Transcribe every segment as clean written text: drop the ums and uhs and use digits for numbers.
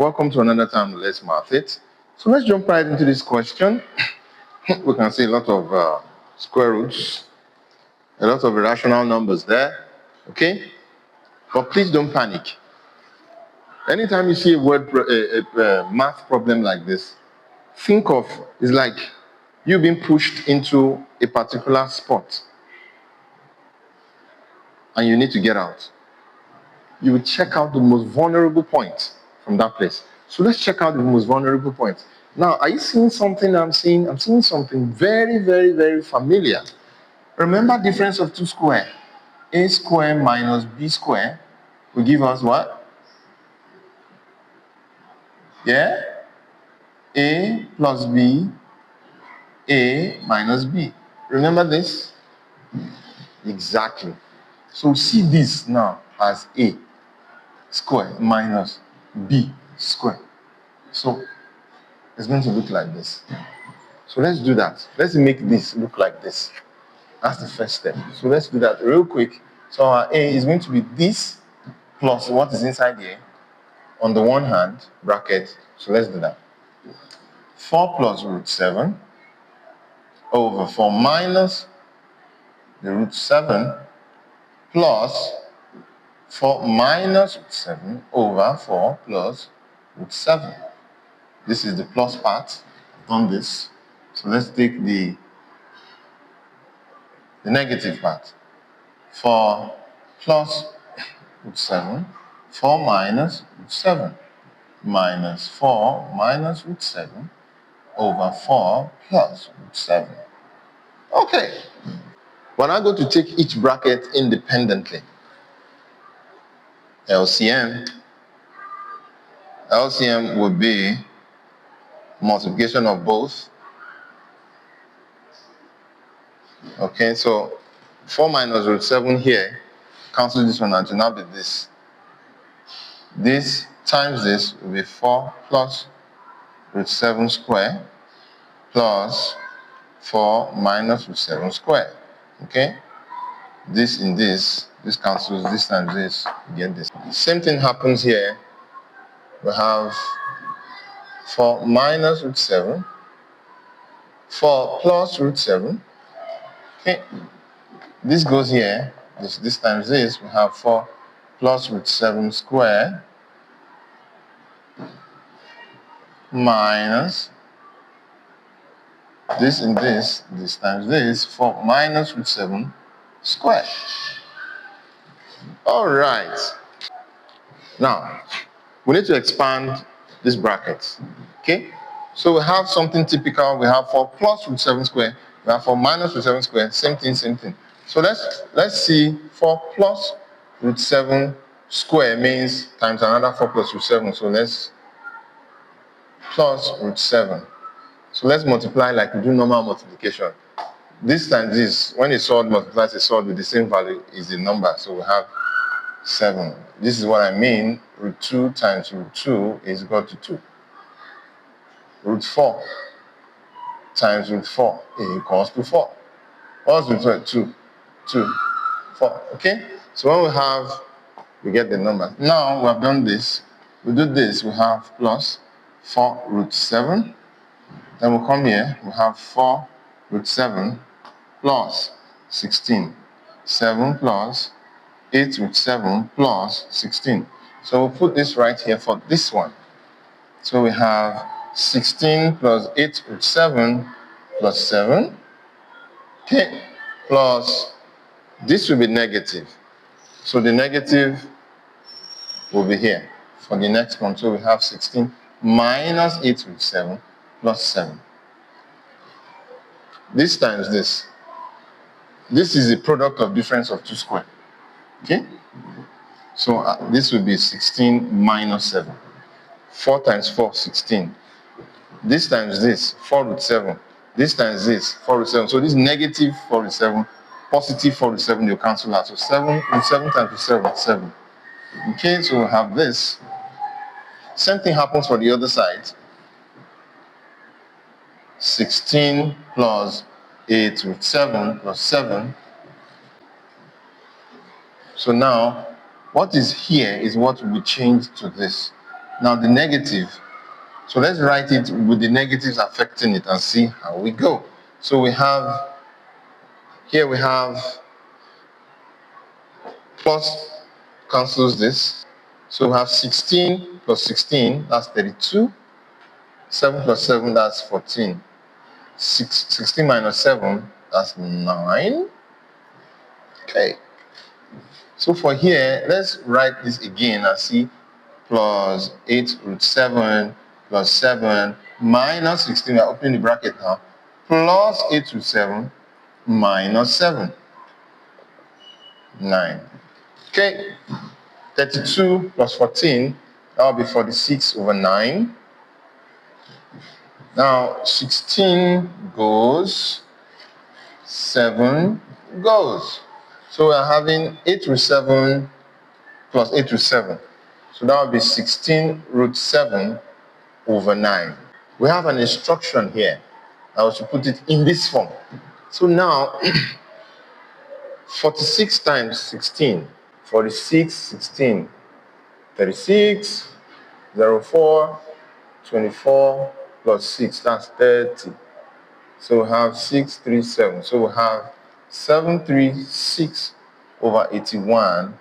Welcome to another time Let's Math It. So let's jump right into this question. We can see a lot of square roots, a lot of irrational numbers there, okay? But please don't panic. Anytime you see a math problem like this, think of it's like you being pushed into a particular spot and you need to get out. You will check out the most vulnerable point from that place. So let's check out the most vulnerable point. Now, are you seeing something I'm seeing? I'm seeing something very, very, very familiar. Remember difference of two square. A square minus B square will give us what? Yeah? A plus B, A minus B. Remember this? Exactly. So see this now as A square minus B square. So it's going to look like this. So let's do that. Let's make this look like this. That's the first step. So let's do that real quick. So our A is going to be this plus what is inside here on the one hand bracket. So let's do that. 4 plus root 7 over 4 minus the root 7 plus 4 minus root 7 over 4 plus root 7. This is the plus part. I've done this. So let's take the negative part. 4 plus root 7, 4 minus root 7, minus 4 minus root 7 over 4 plus root 7. Okay. We're now going to take each bracket independently. LCM will be multiplication of both. Okay, so 4 minus root 7 here, cancel this one and to now be this. This times this will be 4 plus root 7 square plus 4 minus root 7 square. Okay? This in this cancels, this times this, you get this. Same thing happens here. We have 4 minus root 7, 4 plus root 7. Okay? This goes here, this times this, we have 4 plus root 7 square minus this in this times this, 4 minus root 7 square. All right. Now, we need to expand this bracket. Okay? So we have something typical. We have 4 plus root 7 square. We have 4 minus root 7 square. Same thing, same thing. So let's see 4 plus root 7 square means times another 4 plus root 7. So let's plus root 7. So let's multiply like we do normal multiplication. This times this, when a sword multiplies a sword with the same value, is the number. So we have 7. This is what I mean. Root 2 times root 2 is equal to 2. Root 4 times root 4 is equals to 4. What's root 2? 2. 4. Okay? So when we get the number. Now we have done this. We do this, we have plus 4 root 7. Then we'll come here, we have 4 root 7 plus 16. 7 plus 8 root 7 plus 16. So we'll put this right here for this one. So we have 16 plus 8 root 7 plus 7. Okay, plus this will be negative. So the negative will be here for the next one. So we have 16 minus 8 root 7 plus 7. This times this. This is the product of difference of two square. Okay? So this will be 16 minus 7. 4 times 4, 16. This times this, 4 root 7. This times this, 4 root 7. So this negative 4 root 7, positive 4 root 7, you cancel out. So 7 root 7 times root 7, 7. Okay, so we have this. Same thing happens for the other side. 16 plus 8 root 7 plus 7. So now, what is here is what will be changed to this. Now the negative. So let's write it with the negatives affecting it and see how we go. So we have, here we have plus cancels this. So we have 16 plus 16, that's 32. 7 plus 7, that's 14. 16 minus 7, that's 9. Okay. So for here, let's write this again and see plus 8 root 7 plus 7 minus 16. We're opening the bracket now. Plus 8 root 7 minus 7. 9. Okay. 32 plus 14, that will be 46 over 9. Now 16 goes, 7 goes. So we're having 8 root 7 plus 8 root 7. So that will be 16 root 7 over 9. We have an instruction here. I was to put it in this form. So now, 46 times 16. 46, 16. 36, 04, 24 plus 6. That's 30. So we have 637. So we have 736 over 81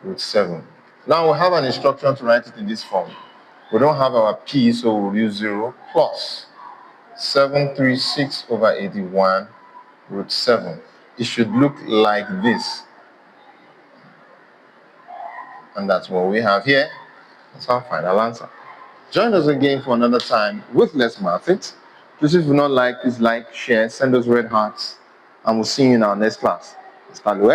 root 7. Now we have an instruction to write it in this form. We don't have our p, so we'll use 0 plus 736 over 81 root 7. It should look like this. And that's what we have here. That's our final answer. Join us again for another time with Let's Math It. Please, if you not like, please like, share, send us red hearts, and we'll see you in our next class. Hasta luego.